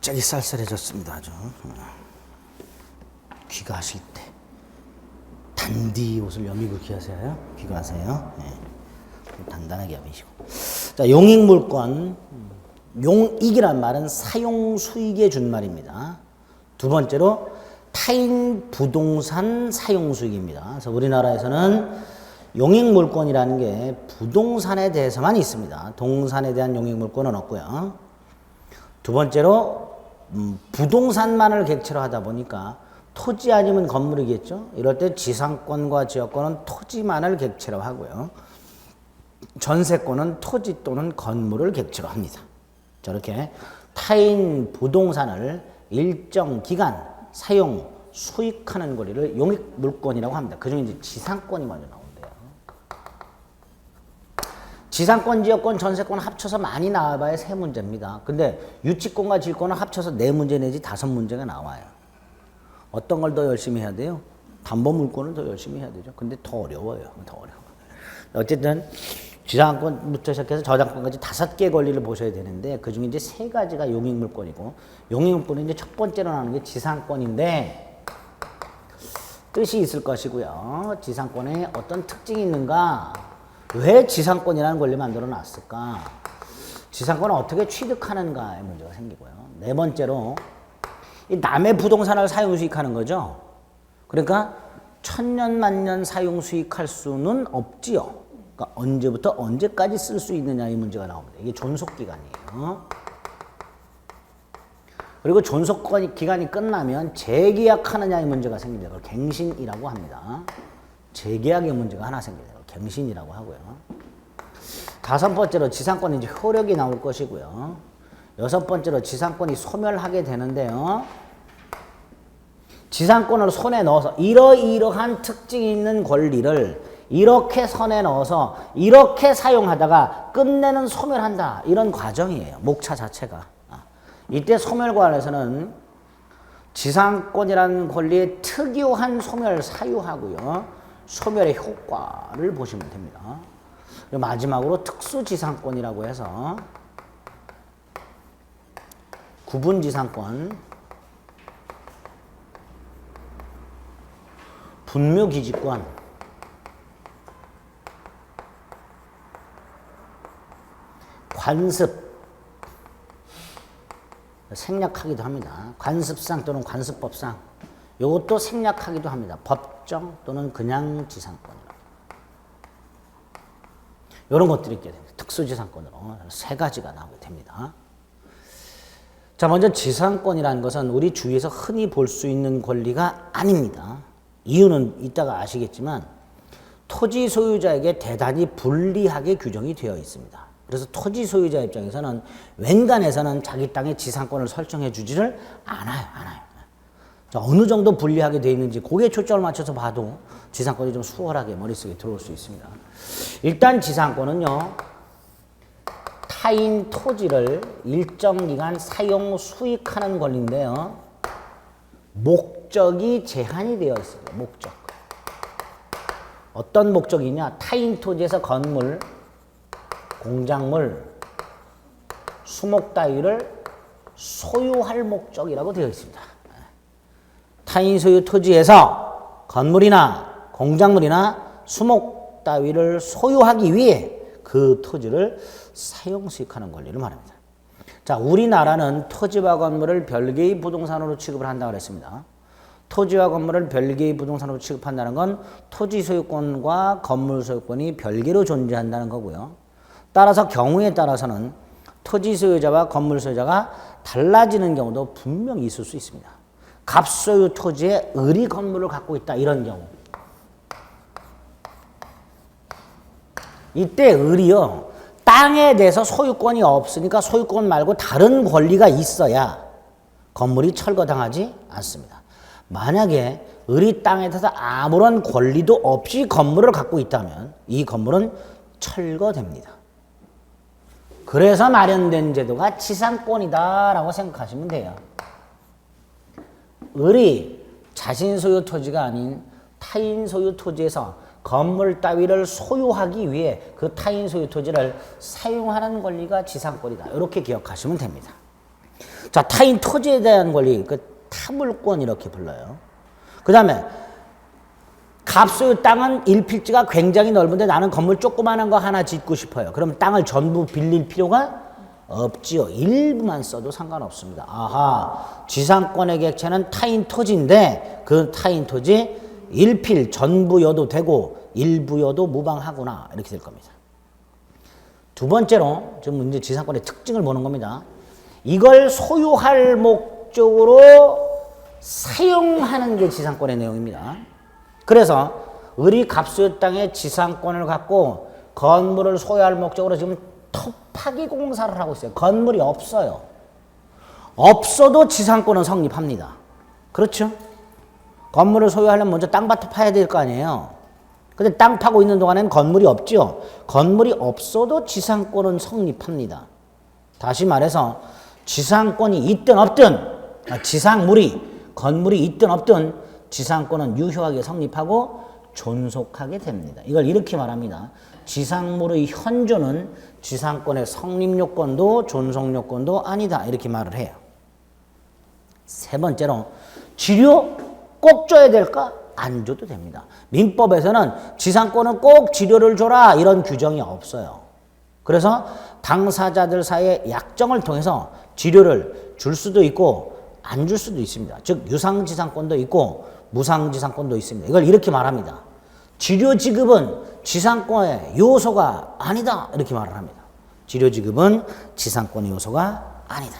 갑자기 쌀쌀해졌습니다. 아주 귀가하실 때 단디 옷을 여미고 귀가하세요. 네. 단단하게 여미시고. 자, 용익물권, 용익이란 말은 사용수익의 준말입니다. 두 번째로 타인 부동산 사용수익입니다. 그래서 우리나라에서는 용익물권이라는 게 부동산에 대해서만 있습니다. 동산에 대한 용익물권은 없고요. 두 번째로 부동산만을 객체로 하다 보니까 토지 아니면 건물이겠죠. 이럴 때 지상권과 지역권은 토지만을 객체로 하고요. 전세권은 토지 또는 건물을 객체로 합니다. 저렇게 타인 부동산을 일정 기간 사용, 수익하는 권리를 용익물권이라고 합니다. 그중에 이제 지상권이 먼저 나온대요. 지상권, 지역권, 전세권 합쳐서 많이 나와봐야 3문제입니다. 근데 유치권과 질권은 합쳐서 4문제 내지 5문제가 나와요. 어떤 걸 더 열심히 해야 돼요? 담보물권을 더 열심히 해야 되죠. 근데 더 어려워요. 어쨌든 지상권부터 시작해서 저작권까지 5개 권리를 보셔야 되는데 그중에 이제 3가지가 용익물권이고, 용익물권은 이제 첫 번째로 나오는 게 지상권인데 뜻이 있을 것이고요. 지상권에 어떤 특징이 있는가? 왜 지상권이라는 권리를 만들어 놨을까? 지상권을 어떻게 취득하는가의 문제가 생기고요. 네 번째로 이 남의 부동산을 사용 수익하는 거죠. 그러니까 천년 만년 사용 수익할 수는 없지요. 그러니까 언제부터 언제까지 쓸 수 있느냐 이 문제가 나옵니다. 이게 존속 기간이에요. 그리고 존속 기간이 끝나면 재계약하느냐 이 문제가 생깁니다. 그걸 갱신이라고 합니다. 재계약의 문제가 하나 생깁니다. 갱신이라고 하고요. 5번째로 지상권이 이제 효력이 나올 것이고요. 6번째로 지상권이 소멸하게 되는데요. 지상권을 손에 넣어서 이러이러한 특징이 있는 권리를 이렇게 손에 넣어서 이렇게 사용하다가 끝내는 소멸한다. 이런 과정이에요. 목차 자체가. 이때 소멸관에서는 지상권이라는 권리의 특유한 소멸 사유하고요. 소멸의 효과를 보시면 됩니다. 그리고 마지막으로 특수지상권이라고 해서 구분지상권, 분묘기지권, 관습, 생략하기도 합니다. 관습상 또는 관습법상 이것도 생략하기도 합니다. 법정 또는 그냥 지상권이라고. 이런 것들이 있게 됩니다. 특수지상권으로 3가지가 나오게 됩니다. 자, 먼저 지상권이라는 것은 우리 주위에서 흔히 볼 수 있는 권리가 아닙니다. 이유는 이따가 아시겠지만 토지 소유자에게 대단히 불리하게 규정이 되어 있습니다. 그래서 토지 소유자 입장에서는 웬간해서는 자기 땅에 지상권을 설정해 주지를 않아요. 자, 어느 정도 불리하게 되어 있는지 거기에 초점을 맞춰서 봐도 지상권이 좀 수월하게 머릿속에 들어올 수 있습니다. 일단 지상권은요, 타인 토지를 일정 기간 사용 수익하는 권리인데요. 목적이 제한이 되어 있어요. 목적. 어떤 목적이냐? 타인 토지에서 건물, 공작물, 수목 따위를 소유할 목적이라고 되어 있습니다. 타인 소유 토지에서 건물이나 공작물이나 수목 따위를 소유하기 위해 그 토지를 사용 수익하는 권리를 말합니다. 자, 우리나라는 토지와 건물을 별개의 부동산으로 취급을 한다고 그랬습니다. 토지와 건물을 별개의 부동산으로 취급한다는 건 토지 소유권과 건물 소유권이 별개로 존재한다는 거고요. 따라서 경우에 따라서는 토지 소유자와 건물 소유자가 달라지는 경우도 분명히 있을 수 있습니다. 갑소유 토지에 을이 건물을 갖고 있다, 이런 경우. 이때 을이요, 땅에 대해서 소유권이 없으니까 소유권 말고 다른 권리가 있어야 건물이 철거당하지 않습니다. 만약에 을이 땅에 대해서 아무런 권리도 없이 건물을 갖고 있다면 이 건물은 철거됩니다. 그래서 마련된 제도가 지상권이다라고 생각하시면 돼요. 을이 자신 소유 토지가 아닌 타인 소유 토지에서 건물 따위를 소유하기 위해 그 타인 소유 토지를 사용하는 권리가 지상권이다. 이렇게 기억하시면 됩니다. 자, 타인 토지에 대한 권리, 그 타물권 이렇게 불러요. 그 다음에 갑소유 땅은 일필지가 굉장히 넓은데 나는 건물 조그마한 거 하나 짓고 싶어요. 그럼 땅을 전부 빌릴 필요가 없지요. 일부만 써도 상관없습니다. 아하, 지상권의 객체는 타인 토지인데 그 타인 토지 일필 전부여도 되고 일부여도 무방하구나 이렇게 될 겁니다. 두 번째로 지금 이제 지상권의 특징을 보는 겁니다. 이걸 소유할 목적으로 사용하는 게 지상권의 내용입니다. 그래서 을이 갑소유 땅의 지상권을 갖고 건물을 소유할 목적으로 지금 토파기 공사를 하고 있어요. 건물이 없어요. 없어도 지상권은 성립합니다. 그렇죠? 건물을 소유하려면 먼저 땅밭을 파야 될 거 아니에요. 근데 땅 파고 있는 동안에는 건물이 없죠. 건물이 없어도 지상권은 성립합니다. 다시 말해서 지상권이 있든 없든 지상물이 건물이 있든 없든 지상권은 유효하게 성립하고 존속하게 됩니다. 이걸 이렇게 말합니다. 지상물의 현존은 지상권의 성립요건도 존속요건도 아니다. 이렇게 말을 해요. 세 번째로 지료 꼭 줘야 될까? 안 줘도 됩니다. 민법에서는 지상권은 꼭 지료를 줘라 이런 규정이 없어요. 그래서 당사자들 사이의 약정을 통해서 지료를 줄 수도 있고 안 줄 수도 있습니다. 즉 유상지상권도 있고 무상지상권도 있습니다. 이걸 이렇게 말합니다. 지료지급은 지상권의 요소가 아니다. 이렇게 말을 합니다. 지료지급은 지상권의 요소가 아니다.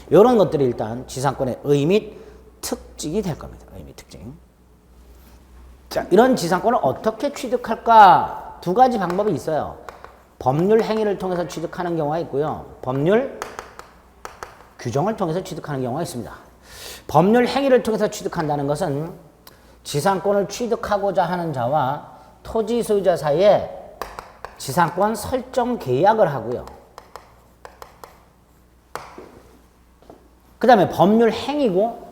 이런 것들이 일단 지상권의 의미 및 특징이 될 겁니다. 의미 특징. 자, 이런 지상권을 어떻게 취득할까? 두 가지 방법이 있어요. 법률 행위를 통해서 취득하는 경우가 있고요. 법률 규정을 통해서 취득하는 경우가 있습니다. 법률 행위를 통해서 취득한다는 것은 지상권을 취득하고자 하는 자와 토지 소유자 사이에 지상권 설정 계약을 하고요. 그 다음에 법률 행위고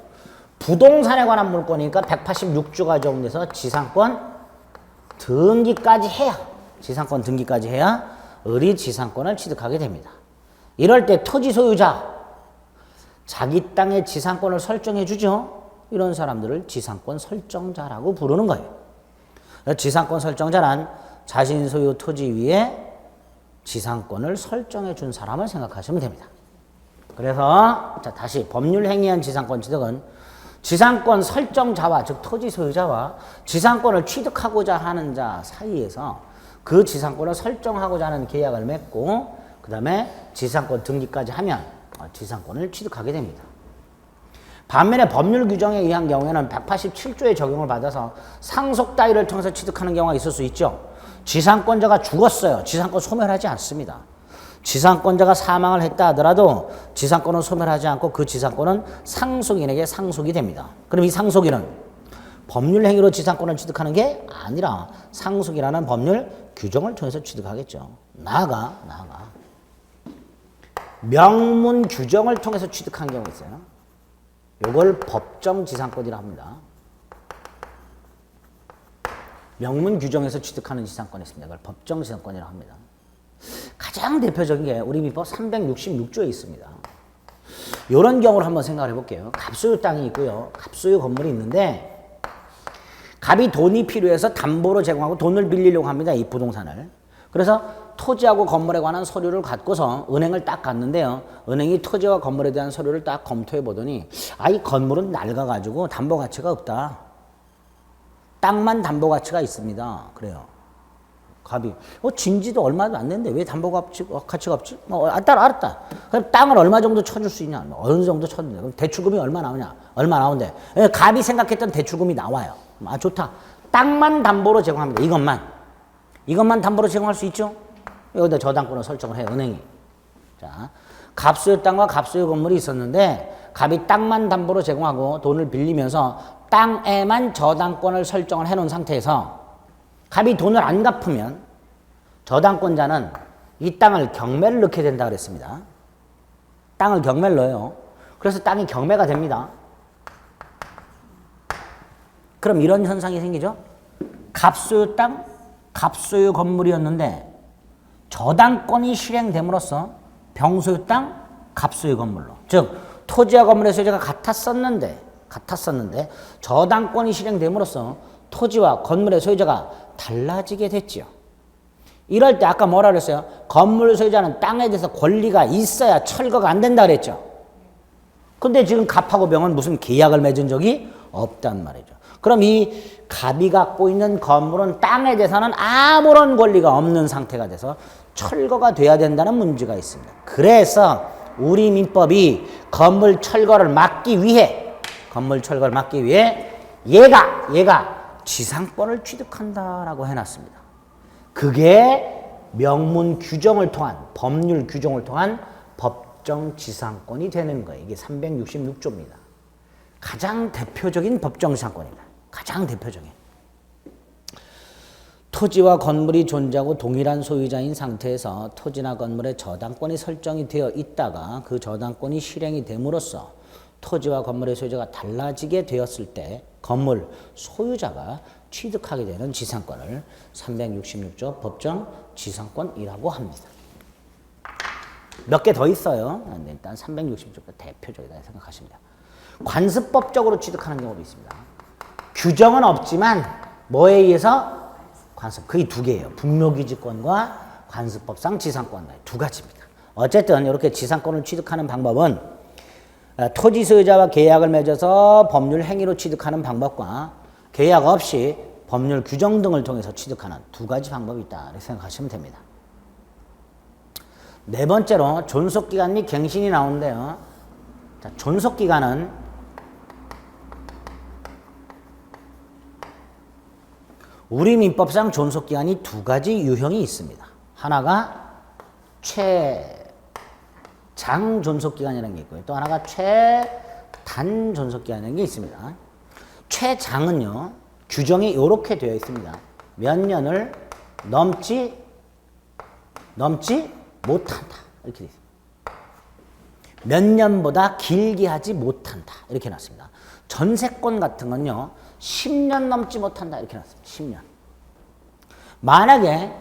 부동산에 관한 물권이니까 186조가 적용돼서 지상권 등기까지 해야 지상권 등기까지 해야 을이 지상권을 취득하게 됩니다. 이럴 때 토지 소유자 자기 땅의 지상권을 설정해 주죠. 이런 사람들을 지상권 설정자라고 부르는 거예요. 지상권 설정자란 자신 소유 토지 위에 지상권을 설정해 준 사람을 생각하시면 됩니다. 그래서 자, 다시 법률 행위한 지상권 취득은 지상권 설정자와 즉 토지 소유자와 지상권을 취득하고자 하는 자 사이에서 그 지상권을 설정하고자 하는 계약을 맺고 그 다음에 지상권 등기까지 하면 지상권을 취득하게 됩니다. 반면에 법률 규정에 의한 경우에는 187조의 적용을 받아서 상속 따위를 통해서 취득하는 경우가 있을 수 있죠. 지상권자가 죽었어요. 지상권 소멸하지 않습니다. 지상권자가 사망을 했다 하더라도 지상권은 소멸하지 않고 그 지상권은 상속인에게 상속이 됩니다. 그럼 이 상속인은 법률 행위로 지상권을 취득하는 게 아니라 상속이라는 법률 규정을 통해서 취득하겠죠. 나아가 명문 규정을 통해서 취득한 경우가 있어요. 이걸 법정 지상권이라고 합니다. 명문 규정에서 취득하는 지상권이 있습니다. 이걸 법정 지상권이라고 합니다. 가장 대표적인 게 우리 민법 366조에 있습니다. 이런 경우를 한번 생각을 해볼게요. 갑소유 땅이 있고요. 갑소유 건물이 있는데 갑이 돈이 필요해서 담보로 제공하고 돈을 빌리려고 합니다. 이 부동산을. 그래서 토지하고 건물에 관한 서류를 갖고서 은행을 딱 갔는데요. 은행이 토지와 건물에 대한 서류를 딱 검토해 보더니 이 건물은 낡아가지고 담보 가치가 없다. 땅만 담보 가치가 있습니다. 그래요. 갑이 진지도 얼마도 안 됐는데 왜 담보 가치가 없지? 알았다. 그럼 땅을 얼마 정도 쳐줄 수 있냐? 어느 정도 쳐준대. 그럼 대출금이 얼마 나오냐? 얼마 나오는데 갑이 생각했던 대출금이 나와요. 좋다. 땅만 담보로 제공합니다. 이것만 담보로 제공할 수 있죠? 여기다 저당권을 설정을 해요, 은행이. 자, 갑소유 땅과 갑소유 건물이 있었는데 갑이 땅만 담보로 제공하고 돈을 빌리면서 땅에만 저당권을 설정을 해놓은 상태에서 갑이 돈을 안 갚으면 저당권자는 이 땅을 경매를 넣게 된다 그랬습니다. 땅을 경매를 넣어요. 그래서 땅이 경매가 됩니다. 그럼 이런 현상이 생기죠. 갑소유 땅, 갑소유 건물이었는데 저당권이 실행됨으로써 병소유 땅, 갑소유 건물로. 즉 토지와 건물의 소유자가 같았었는데 저당권이 실행됨으로써 토지와 건물의 소유자가 달라지게 됐지요. 이럴 때 아까 뭐라 그랬어요? 건물 소유자는 땅에 대해서 권리가 있어야 철거가 안 된다 그랬죠. 근데 지금 갑하고 병은 무슨 계약을 맺은 적이 없단 말이죠. 그럼 이 갑이 갖고 있는 건물은 땅에 대해서는 아무런 권리가 없는 상태가 돼서 철거가 돼야 된다는 문제가 있습니다. 그래서 우리 민법이 건물 철거를 막기 위해 얘가 지상권을 취득한다라고 해놨습니다. 그게 명문 규정을 통한 법률 규정을 통한 법정 지상권이 되는 거예요. 이게 366조입니다. 가장 대표적인 법정 지상권입니다. 가장 대표적인. 토지와 건물이 존재하고 동일한 소유자인 상태에서 토지나 건물의 저당권이 설정이 되어 있다가 그 저당권이 실행이 됨으로써 토지와 건물의 소유자가 달라지게 되었을 때 건물 소유자가 취득하게 되는 지상권을 366조 법정 지상권이라고 합니다. 몇 개 더 있어요. 일단 366조가 대표적이다 생각하십니다. 관습법적으로 취득하는 경우도 있습니다. 규정은 없지만 뭐에 의해서? 관습. 그게 두 개예요. 분묘기지권과 관습법상 지상권 두 가지입니다. 어쨌든 이렇게 지상권을 취득하는 방법은 토지 소유자와 계약을 맺어서 법률 행위로 취득하는 방법과 계약 없이 법률 규정 등을 통해서 취득하는 두 가지 방법이 있다 이렇게 생각하시면 됩니다. 네 번째로 존속기간 및 갱신이 나오는데요. 자, 존속기간은 우리 민법상 존속기간이 두 가지 유형이 있습니다. 하나가 최장 존속기간이라는 게 있고요. 또 하나가 최단 존속기간이라는 게 있습니다. 최장은요, 규정이 이렇게 되어 있습니다. 몇 년을 넘지 못한다. 이렇게 되어 있습니다. 몇 년보다 길게 하지 못한다. 이렇게 놨습니다. 전세권 같은 건요, 10년 넘지 못한다. 이렇게 놨습니다. 10년. 만약에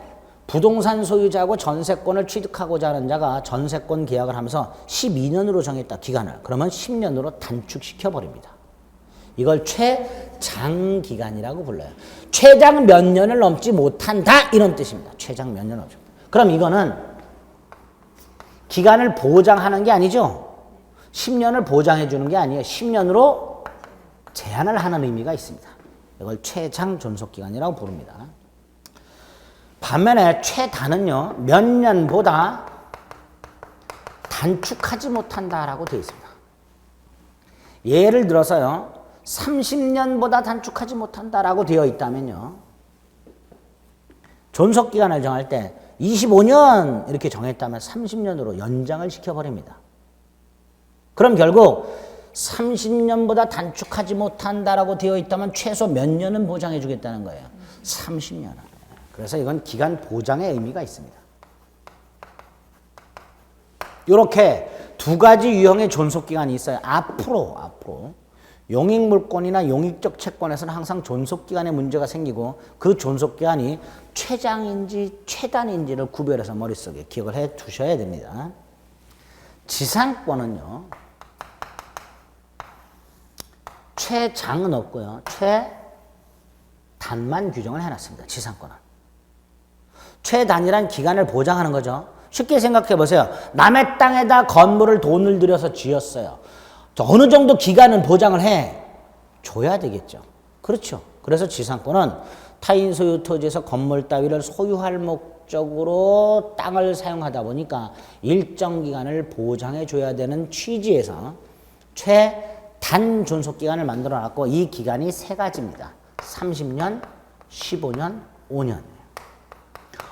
부동산 소유자하고 전세권을 취득하고자 하는 자가 전세권 계약을 하면서 12년으로 정했다. 기간을. 그러면 10년으로 단축시켜 버립니다. 이걸 최장 기간이라고 불러요. 최장 몇 년을 넘지 못한다 이런 뜻입니다. 최장 몇 년을 넘지 못한다. 그럼 이거는 기간을 보장하는 게 아니죠. 10년을 보장해 주는 게 아니에요. 10년으로 제한을 하는 의미가 있습니다. 이걸 최장 존속기간이라고 부릅니다. 반면에 최단은요, 몇 년보다 단축하지 못한다라고 되어 있습니다. 예를 들어서요, 30년보다 단축하지 못한다라고 되어 있다면요, 존속기간을 정할 때 25년 이렇게 정했다면 30년으로 연장을 시켜버립니다. 그럼 결국 30년보다 단축하지 못한다라고 되어 있다면 최소 몇 년은 보장해 주겠다는 거예요. 30년. 그래서 이건 기간 보장의 의미가 있습니다. 이렇게 두 가지 유형의 존속기간이 있어요. 앞으로 용익물권이나 용익적 채권에서는 항상 존속기간에 문제가 생기고 그 존속기간이 최장인지 최단인지를 구별해서 머릿속에 기억을 해 두셔야 됩니다. 지상권은요, 최장은 없고요, 최단만 규정을 해놨습니다. 지상권은. 최단이란 기간을 보장하는 거죠. 쉽게 생각해 보세요. 남의 땅에다 건물을 돈을 들여서 지었어요. 어느 정도 기간은 보장을 해 줘야 되겠죠. 그렇죠. 그래서 지상권은 타인 소유 토지에서 건물 따위를 소유할 목적으로 땅을 사용하다 보니까 일정 기간을 보장해 줘야 되는 취지에서 최단 존속기간을 만들어 놨고, 이 기간이 세 가지입니다. 30년, 15년, 5년.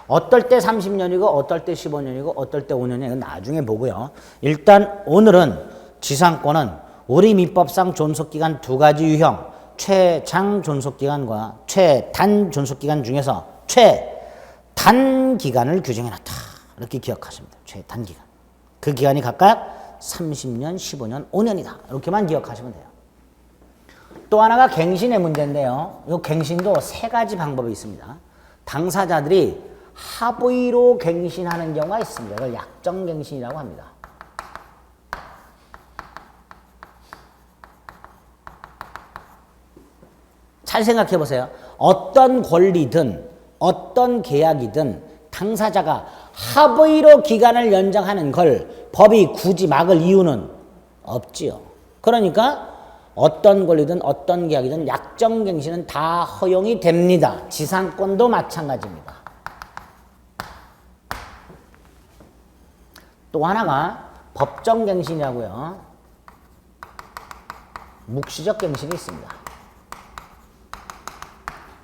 어떨 때 30년이고 어떨 때 15년이고 어떨 때 5년이고 이건 나중에 보고요. 일단 오늘은 지상권은 우리 민법상 존속기간 두 가지 유형, 최장 존속기간과 최단 존속기간 중에서 최단 기간을 규정해놨다. 이렇게 기억하십니다. 최단 기간. 그 기간이 각각 30년, 15년, 5년이다. 이렇게만 기억하시면 돼요. 또 하나가 갱신의 문제인데요. 이 갱신도 세 가지 방법이 있습니다. 당사자들이 합의로 갱신하는 경우가 있습니다. 이걸 약정갱신이라고 합니다. 잘 생각해 보세요. 어떤 권리든 어떤 계약이든 당사자가 합의로 기간을 연장하는 걸 법이 굳이 막을 이유는 없지요. 그러니까 어떤 권리든 어떤 계약이든 약정갱신은 다 허용이 됩니다. 지상권도 마찬가지입니다. 또 하나가 법정갱신이라고요. 묵시적 갱신이 있습니다.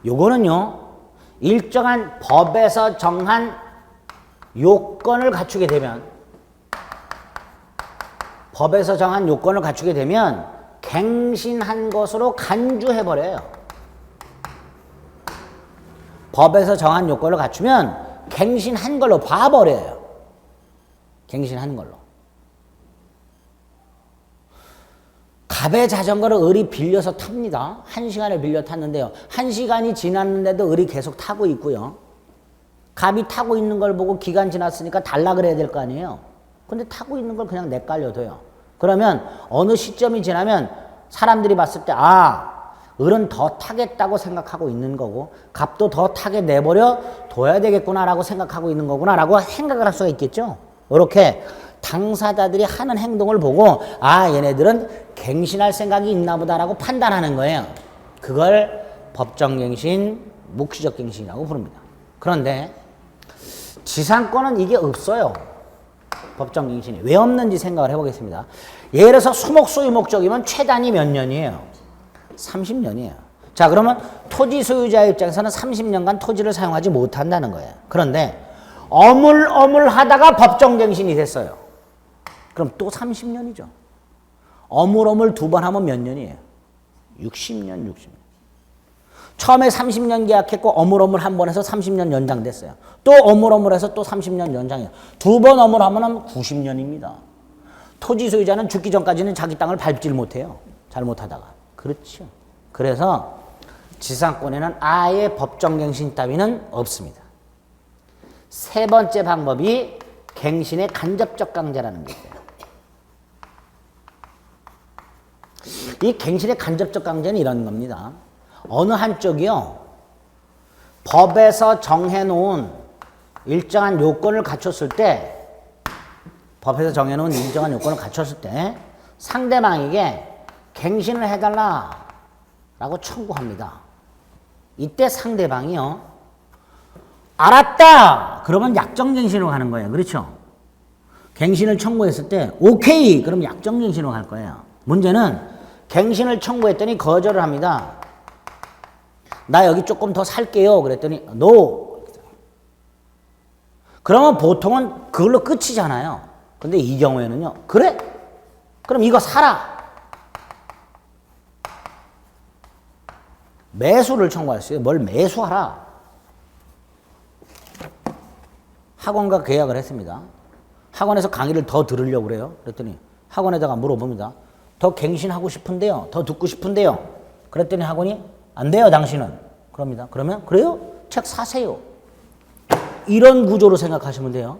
요거는요, 일정한 법에서 정한 요건을 갖추게 되면, 법에서 정한 요건을 갖추게 되면 갱신한 것으로 간주해버려요. 법에서 정한 요건을 갖추면 갱신한 걸로 봐버려요. 갱신한 걸로. 갑의 자전거를 을이 빌려서 탑니다. 1시간을 빌려 탔는데요. 1시간이 지났는데도 을이 계속 타고 있고요. 갑이 타고 있는 걸 보고 기간 지났으니까 달라 그래야 될 거 아니에요. 근데 타고 있는 걸 그냥 내깔려둬요. 그러면 어느 시점이 지나면 사람들이 봤을 때 을은 더 타겠다고 생각하고 있는 거고 갑도 더 타게 내버려 둬야 되겠구나라고 생각하고 있는 거구나라고 생각을 할 수가 있겠죠. 이렇게 당사자들이 하는 행동을 보고 얘네들은 갱신할 생각이 있나 보다라고 판단하는 거예요. 그걸 법정갱신, 묵시적 갱신이라고 부릅니다. 그런데 지상권은 이게 없어요. 법정갱신이. 왜 없는지 생각을 해보겠습니다. 예를 들어서 수목소유 목적이면 최단이 몇 년이에요? 30년이에요. 자, 그러면 토지 소유자 입장에서는 30년간 토지를 사용하지 못한다는 거예요. 그런데 어물어물하다가 법정갱신이 됐어요. 그럼 또 30년이죠. 어물어물 2번 하면 몇 년이에요? 60년, 60년. 처음에 30년 계약했고 어물어물 한 번 해서 30년 연장됐어요. 또 어물어물해서 또 30년 연장해요. 2번 어물하면 90년입니다. 토지 소유자는 죽기 전까지는 자기 땅을 밟질 못해요. 잘못하다가. 그렇죠. 그래서 지상권에는 아예 법정갱신 따위는 없습니다. 세 번째 방법이 갱신의 간접적 강제라는 게 있어요. 이 갱신의 간접적 강제는 이런 겁니다. 어느 한쪽이요, 법에서 정해놓은 일정한 요건을 갖췄을 때, 법에서 정해놓은 일정한 요건을 갖췄을 때 상대방에게 갱신을 해달라라고 청구합니다. 이때 상대방이요, 알았다! 그러면 약정갱신으로 가는 거예요. 그렇죠? 갱신을 청구했을 때 오케이! 그럼 약정갱신으로 갈 거예요. 문제는 갱신을 청구했더니 거절을 합니다. 나 여기 조금 더 살게요. 그랬더니 NO! 그러면 보통은 그걸로 끝이잖아요. 근데 이 경우에는요, 그래? 그럼 이거 사라! 매수를 청구했어요. 뭘 매수하라? 학원과 계약을 했습니다. 학원에서 강의를 더 들으려고 그래요. 그랬더니 학원에다가 물어봅니다. 더 갱신하고 싶은데요. 더 듣고 싶은데요. 그랬더니 학원이 안 돼요, 당신은. 그럽니다. 그러면 그래요? 책 사세요. 이런 구조로 생각하시면 돼요.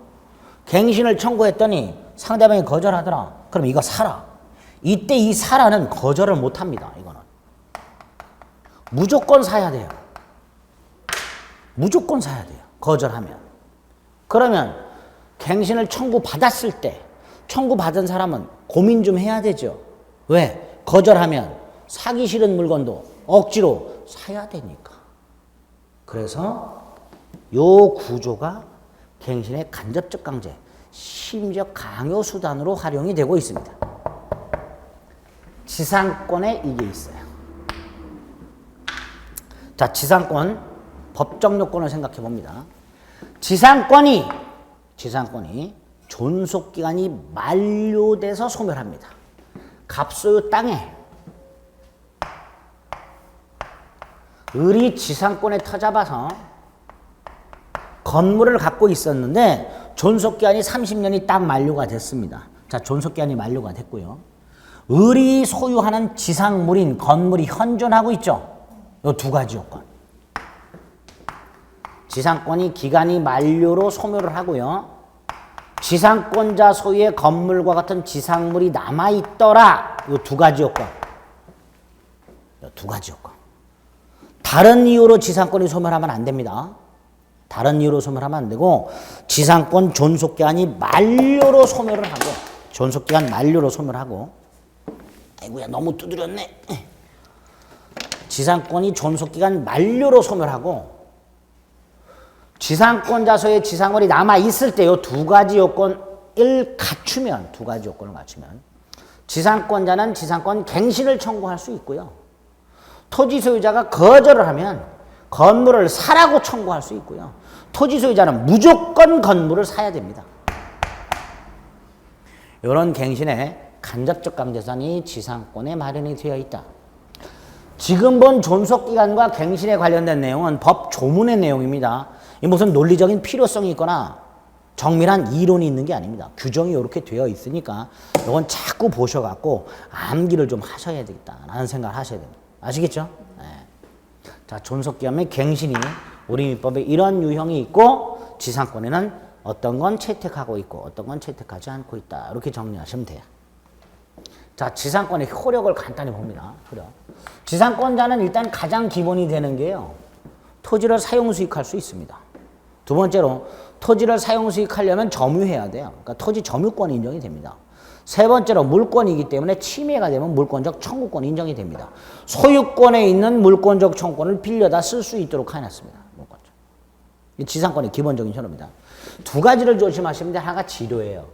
갱신을 청구했더니 상대방이 거절하더라. 그럼 이거 사라. 이때 이 사라는 거절을 못합니다. 이거는. 무조건 사야 돼요. 무조건 사야 돼요. 거절하면. 그러면 갱신을 청구받았을 때 청구받은 사람은 고민 좀 해야 되죠. 왜? 거절하면 사기 싫은 물건도 억지로 사야 되니까. 그래서 요 구조가 갱신의 간접적 강제, 심지어 강요 수단으로 활용이 되고 있습니다. 지상권에 이게 있어요. 자, 지상권, 법정 요건을 생각해 봅니다. 지상권이 존속기간이 만료돼서 소멸합니다. 갑소유 땅에 을이 지상권에 터잡아서 건물을 갖고 있었는데 존속기한이 30년이 딱 만료가 됐습니다. 자, 존속기한이 만료가 됐고요. 을이 소유하는 지상물인 건물이 현존하고 있죠. 이 두 가지 요건. 지상권이 기간이 만료로 소멸을 하고요. 지상권자 소유의 건물과 같은 지상물이 남아있더라. 이 두 가지 요건. 이 두 가지 요건. 다른 이유로 지상권이 소멸하면 안 됩니다. 다른 이유로 소멸하면 안 되고 지상권 존속기간이 만료로 소멸을 하고 존속기간 만료로 소멸하고 아이고야 너무 두드렸네. 지상권이 존속기간 만료로 소멸하고 지상권자소의 지상권이 남아있을 때 이 두 가지 요건을 갖추면 지상권자는 지상권 갱신을 청구할 수 있고요. 토지 소유자가 거절을 하면 건물을 사라고 청구할 수 있고요. 토지 소유자는 무조건 건물을 사야 됩니다. 이런 갱신의 간접적 강제선이 지상권에 마련이 되어 있다. 지금 본 존속기간과 갱신에 관련된 내용은 법 조문의 내용입니다. 이 무슨 논리적인 필요성이 있거나 정밀한 이론이 있는 게 아닙니다. 규정이 이렇게 되어 있으니까 이건 자꾸 보셔갖고 암기를 좀 하셔야 되겠다라는 생각을 하셔야 됩니다. 아시겠죠? 네. 자, 존속기간의 갱신이 우리 민법에 이런 유형이 있고 지상권에는 어떤 건 채택하고 있고 어떤 건 채택하지 않고 있다. 이렇게 정리하시면 돼요. 자, 지상권의 효력을 간단히 봅니다. 효력. 지상권자는 일단 가장 기본이 되는 게요. 토지를 사용 수익할 수 있습니다. 두 번째로 토지를 사용 수익하려면 점유해야 돼요. 그러니까 토지 점유권이 인정이 됩니다. 세 번째로 물권이기 때문에 침해가 되면 물권적 청구권이 인정이 됩니다. 소유권에 있는 물권적 청구권을 빌려다 쓸 수 있도록 해놨습니다. 물권적. 이 지상권의 기본적인 효력입니다. 두 가지를 조심하시면 돼요. 하나가 지료예요.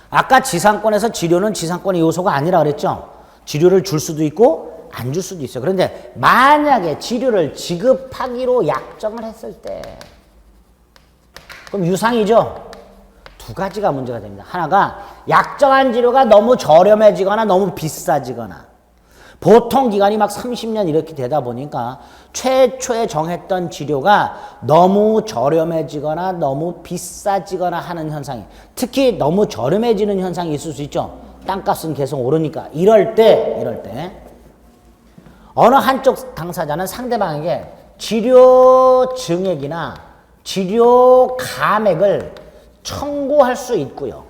아까 지상권에서 지료는 지상권의 요소가 아니라 그랬죠. 지료를 줄 수도 있고 안 줄 수도 있어요. 그런데 만약에 지료를 지급하기로 약정을 했을 때 그럼 유상이죠. 두 가지가 문제가 됩니다. 하나가 약정한 지료가 너무 저렴해지거나 너무 비싸지거나 보통 기간이 막 30년 이렇게 되다 보니까 최초에 정했던 지료가 너무 저렴해지거나 너무 비싸지거나 하는 현상이 특히 너무 저렴해지는 현상이 있을 수 있죠. 땅값은 계속 오르니까 이럴 때 어느 한쪽 당사자는 상대방에게 지료 증액이나 지료 감액을 청구할 수 있고요.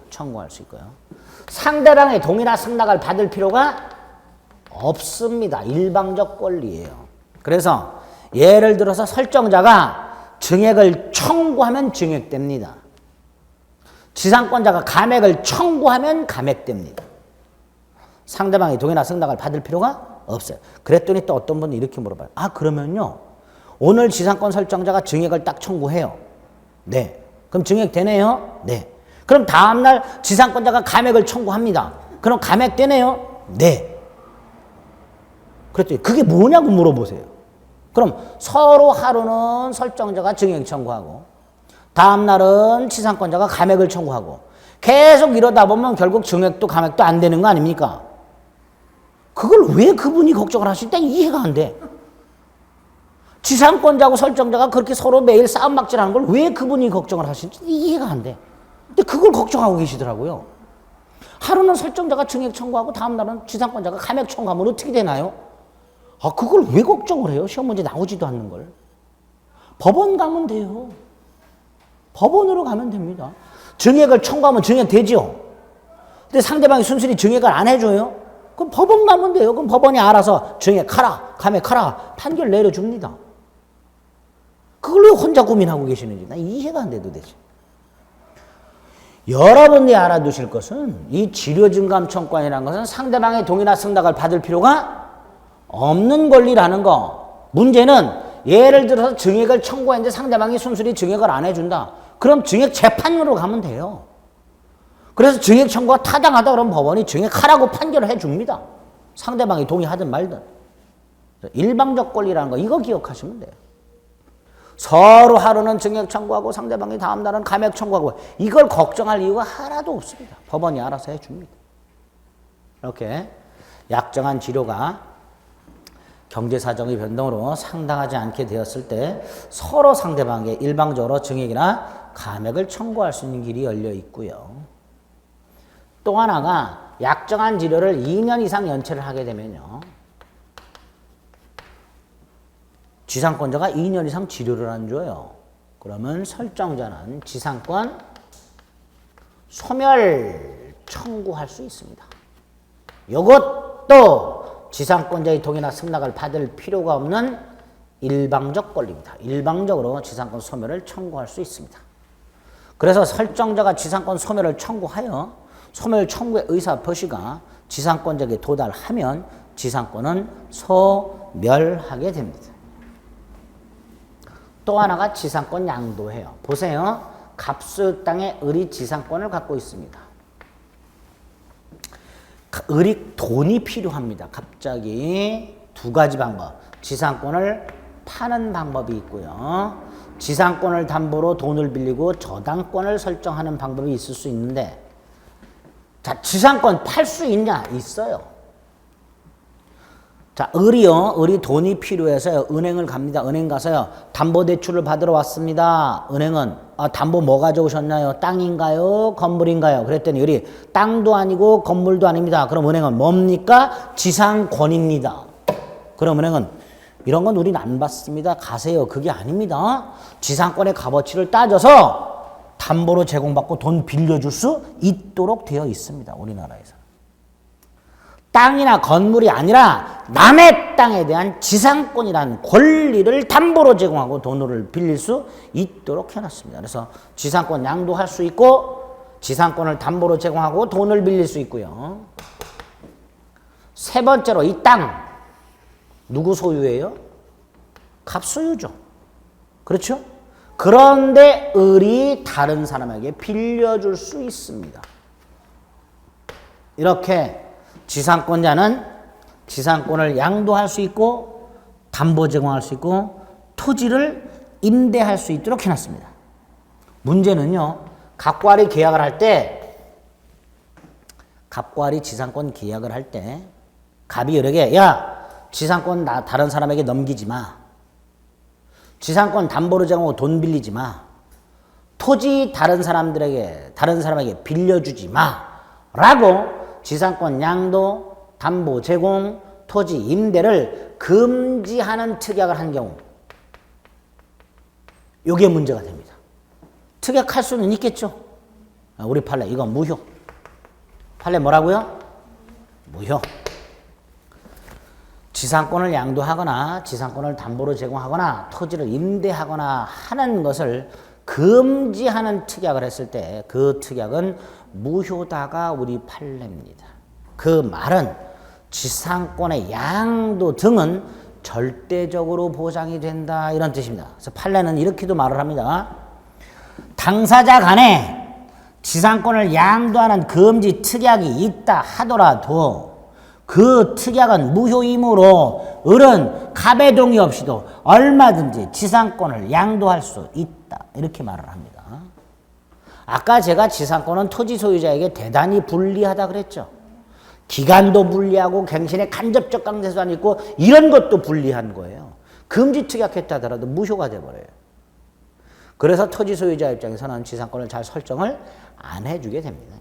상대방의 동의나 승낙을 받을 필요가 없습니다. 일방적 권리예요. 그래서 예를 들어서 설정자가 증액을 청구하면 증액됩니다. 지상권자가 감액을 청구하면 감액됩니다. 상대방의 동의나 승낙을 받을 필요가 없어요. 그랬더니 또 어떤 분이 이렇게 물어봐요. 아, 그러면요. 오늘 지상권 설정자가 증액을 딱 청구해요. 네. 그럼 증액되네요? 네. 그럼 다음날 지상권자가 감액을 청구합니다. 그럼 감액되네요? 네. 그랬더니 그게 뭐냐고 물어보세요. 그럼 서로 하루는 설정자가 증액 청구하고 다음날은 지상권자가 감액을 청구하고 계속 이러다 보면 결국 증액도 감액도 안 되는 거 아닙니까? 그걸 왜 그분이 걱정을 하실까 이해가 안 돼. 지상권자하고 설정자가 그렇게 서로 매일 싸움박질하는 걸 왜 그분이 걱정을 하실지 이해가 안 돼. 근데 그걸 걱정하고 계시더라고요. 하루는 설정자가 증액 청구하고 다음날은 지상권자가 감액 청구하면 어떻게 되나요? 아, 그걸 왜 걱정을 해요? 시험 문제 나오지도 않는 걸. 법원 가면 돼요. 법원으로 가면 됩니다. 증액을 청구하면 증액되죠. 근데 상대방이 순순히 증액을 안 해줘요? 그럼 법원 가면 돼요. 그럼 법원이 알아서 증액하라, 감액하라 판결 내려줍니다. 그걸 왜 혼자 고민하고 계시는지 나 이해가 안 돼 도대체. 여러분이 알아두실 것은 이 지료증감 청구권이라는 것은 상대방의 동의나 승낙을 받을 필요가 없는 권리라는 거. 문제는 예를 들어서 증액을 청구했는데 상대방이 순순히 증액을 안 해준다. 그럼 증액 재판으로 가면 돼요. 그래서 증액 청구가 타당하다 그러면 법원이 증액하라고 판결을 해줍니다. 상대방이 동의하든 말든. 일방적 권리라는 거 이거 기억하시면 돼요. 서로 하루는 증액 청구하고 상대방이 다음 날은 감액 청구하고 이걸 걱정할 이유가 하나도 없습니다. 법원이 알아서 해줍니다. 이렇게 약정한 지료가 경제사정의 변동으로 상당하지 않게 되었을 때 서로 상대방에게 일방적으로 증액이나 감액을 청구할 수 있는 길이 열려 있고요. 또 하나가 약정한 지료를 2년 이상 연체를 하게 되면요. 지상권자가 2년 이상 지료를 안 줘요. 그러면 설정자는 지상권 소멸 청구할 수 있습니다. 이것도 지상권자의 동의나 승낙을 받을 필요가 없는 일방적 권리입니다. 일방적으로 지상권 소멸을 청구할 수 있습니다. 그래서 설정자가 지상권 소멸을 청구하여 소멸 청구의 의사 표시가 지상권자에게 도달하면 지상권은 소멸하게 됩니다. 또 하나가 지상권 양도예요. 보세요. 갑소유 땅에 을이 지상권을 갖고 있습니다. 을이 돈이 필요합니다. 갑자기 두 가지 방법. 지상권을 파는 방법이 있고요. 지상권을 담보로 돈을 빌리고 저당권을 설정하는 방법이 있을 수 있는데, 자, 지상권 팔 수 있냐? 있어요. 자, 을이 돈이 필요해서요. 은행을 갑니다. 은행 가서요. 담보대출을 받으러 왔습니다. 은행은, 담보 뭐 가져오셨나요? 땅인가요? 건물인가요? 그랬더니 을이 땅도 아니고 건물도 아닙니다. 그럼 은행은 뭡니까? 지상권입니다. 그럼 은행은 이런 건 우린 안 받습니다. 가세요. 그게 아닙니다. 지상권의 값어치를 따져서 담보로 제공받고 돈 빌려줄 수 있도록 되어 있습니다. 우리나라에서. 땅이나 건물이 아니라 남의 땅에 대한 지상권이라는 권리를 담보로 제공하고 돈을 빌릴 수 있도록 해놨습니다. 그래서 지상권 양도할 수 있고 지상권을 담보로 제공하고 돈을 빌릴 수 있고요. 세 번째로 이 땅 누구 소유예요? 갑소유죠. 그렇죠? 그런데 을이 다른 사람에게 빌려줄 수 있습니다. 이렇게 지상권자는 지상권을 양도할 수 있고 담보 제공할 수 있고 토지를 임대할 수 있도록 해놨습니다. 문제는요. 갑과 을이 계약을 할 때 갑과 을이 지상권 계약을 할 때 갑이 을에게 야 지상권 다른 사람에게 넘기지 마. 지상권 담보로 제공하고 돈 빌리지 마. 토지 다른 사람에게 빌려주지 마. 라고 지상권 양도, 담보 제공, 토지 임대를 금지하는 특약을 한 경우 이게 문제가 됩니다. 특약할 수는 있겠죠. 우리 판례 이건 무효. 판례 뭐라고요? 무효. 지상권을 양도하거나 지상권을 담보로 제공하거나 토지를 임대하거나 하는 것을 금지하는 특약을 했을 때 그 특약은 무효다가 우리 판례입니다. 그 말은 지상권의 양도 등은 절대적으로 보장이 된다 이런 뜻입니다. 그래서 판례는 이렇게도 말을 합니다. 당사자 간에 지상권을 양도하는 금지 특약이 있다 하더라도 그 특약은 무효이므로 을은 갑의 동의 없이도 얼마든지 지상권을 양도할 수 있다. 이렇게 말을 합니다. 아까 제가 지상권은 토지 소유자에게 대단히 불리하다 그랬죠. 기간도 불리하고 갱신의 간접적 강제수단이 있고 이런 것도 불리한 거예요. 금지 특약했다 하더라도 무효가 돼버려요. 그래서 토지 소유자 입장에서는 지상권을 잘 설정을 안 해주게 됩니다.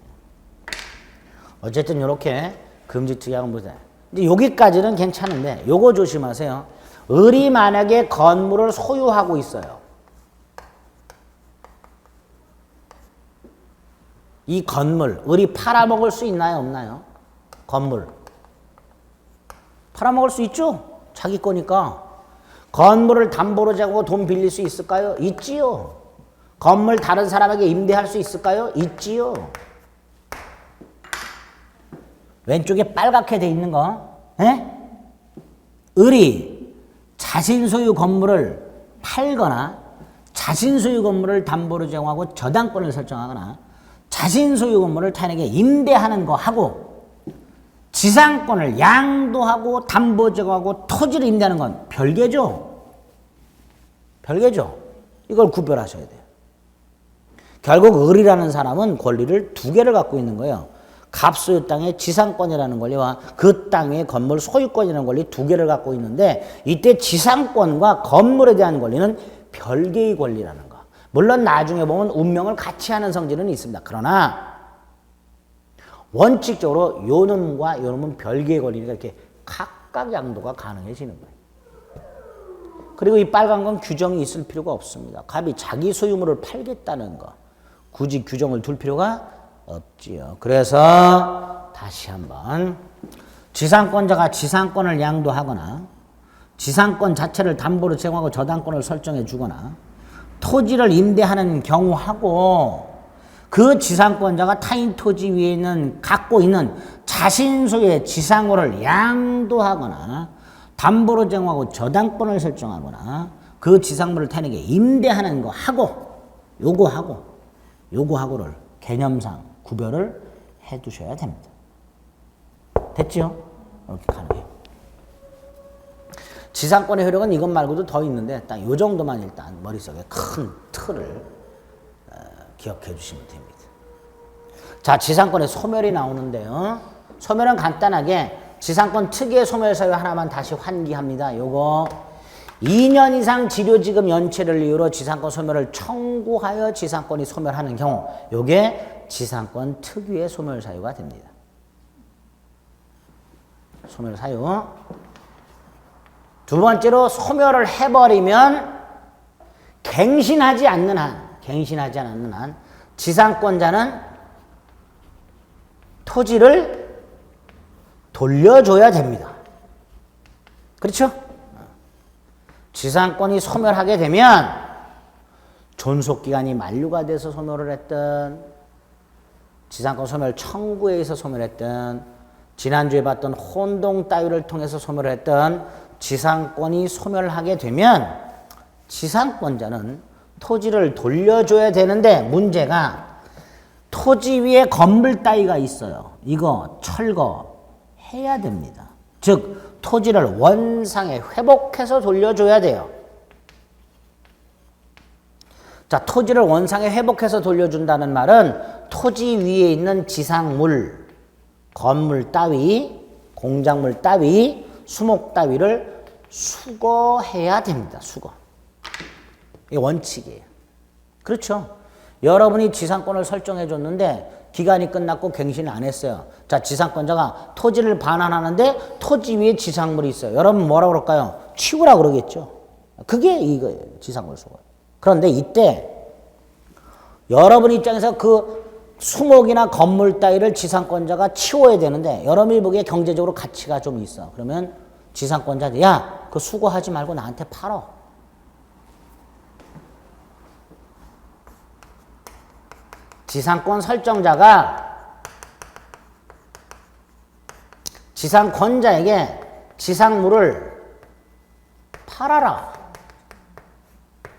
어쨌든 이렇게 금지 특약은 무효다. 이제 여기까지는 괜찮은데 요거 조심하세요. 을이 만약에 건물을 소유하고 있어요. 이 건물 을이 팔아먹을 수 있나요? 없나요? 건물 팔아먹을 수 있죠? 자기 거니까. 건물을 담보로 제공하고 돈 빌릴 수 있을까요? 있지요. 건물 다른 사람에게 임대할 수 있을까요? 있지요. 왼쪽에 빨갛게 돼 있는 거, 을이 자신 소유 건물을 팔거나 자신 소유 건물을 담보로 제공하고 저당권을 설정하거나 자신 소유 건물을 타인에게 임대하는 거 하고 지상권을 양도하고 담보 제공하고 토지를 임대하는 건 별개죠. 별개죠. 이걸 구별하셔야 돼요. 결국 을이라는 사람은 권리를 두 개를 갖고 있는 거예요. 갑소유 땅의 지상권이라는 권리와 그 땅의 건물 소유권이라는 권리 두 개를 갖고 있는데 이때 지상권과 건물에 대한 권리는 별개의 권리라는 거. 물론 나중에 보면 운명을 같이 하는 성질은 있습니다. 그러나 원칙적으로 요 놈과 요 놈은 별개의 권리니까 이렇게 각각 양도가 가능해지는 거예요. 그리고 이 빨간 건 규정이 있을 필요가 없습니다. 갑이 자기 소유물을 팔겠다는 거 굳이 규정을 둘 필요가 없지요. 그래서 다시 한번 지상권자가 지상권을 양도하거나 지상권 자체를 담보로 제공하고 저당권을 설정해 주거나 토지를 임대하는 경우하고 그 지상권자가 타인 토지 위에 있는 갖고 있는 자신 소유의 지상물을 양도하거나 담보로 제공하고 저당권을 설정하거나 그 지상물을 타인에게 임대하는 거 하고 요거하고를 개념상 구별을 해 두셔야 됩니다. 됐죠? 이렇게 가능해요. 지상권의 효력은 이것 말고도 더 있는데 딱 요 정도만 일단 머릿속에 큰 틀을 기억해 주시면 됩니다. 자, 지상권의 소멸이 나오는데요. 소멸은 간단하게 지상권 특유의 소멸 사유 하나만 다시 환기합니다. 요거 2년 이상 지료지급 연체를 이유로 지상권 소멸을 청구하여 지상권이 소멸하는 경우 요게 지상권 특유의 소멸 사유가 됩니다. 소멸 사유. 두 번째로 소멸을 해버리면 갱신하지 않는 한 지상권자는 토지를 돌려줘야 됩니다. 그렇죠? 지상권이 소멸하게 되면 존속기간이 만료가 돼서 소멸을 했든 지상권 소멸 청구에 의해서 소멸했든 지난주에 봤던 혼동 따위를 통해서 소멸을 했든 지상권이 소멸하게 되면 지상권자는 토지를 돌려줘야 되는데 문제가 토지 위에 건물 따위가 있어요. 이거 철거해야 됩니다. 즉 토지를 원상에 회복해서 돌려줘야 돼요. 자, 토지를 원상에 회복해서 돌려준다는 말은 토지 위에 있는 지상물, 건물 따위, 공작물 따위, 수목 따위를 수거해야 됩니다. 수거. 이게 원칙이에요. 그렇죠? 여러분이 지상권을 설정해 줬는데 기간이 끝났고 갱신을 안 했어요. 자, 지상권자가 토지를 반환하는데 토지 위에 지상물이 있어요. 여러분 뭐라고 그럴까요? 치우라 그러겠죠. 그게 이거예요. 지상물 수거. 그런데 이때 여러분 입장에서 그 수목이나 건물 따위를 지상권자가 치워야 되는데 여러분이 보기에 경제적으로 가치가 좀 있어. 그러면 지상권자한테 야, 그 수거하지 말고 나한테 팔어. 지상권 설정자가 지상권자에게 지상물을 팔아라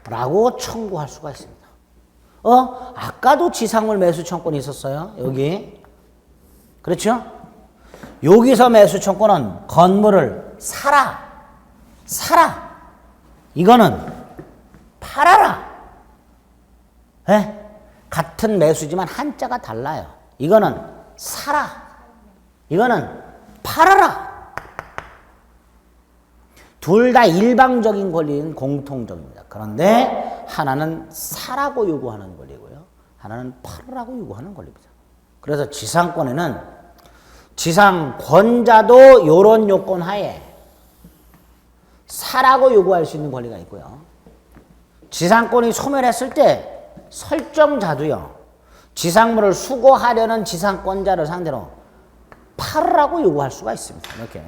라고 청구할 수가 있습니다. 아까도 지상물 매수 청구권이 있었어요. 여기. 그렇죠? 여기서 매수 청구권은 건물을 사라. 이거는 팔아라. 네? 같은 매수지만 한자가 달라요. 이거는 사라. 이거는 팔아라. 둘 다 일방적인 권리는 공통적입니다. 그런데 하나는 사라고 요구하는 권리고요. 하나는 팔으라고 요구하는 권리입니다. 그래서 지상권에는 지상권자도 이런 요건 하에 사라고 요구할 수 있는 권리가 있고요. 지상권이 소멸했을 때 설정자도요. 지상물을 수거하려는 지상권자를 상대로 팔으라고 요구할 수가 있습니다. 이렇게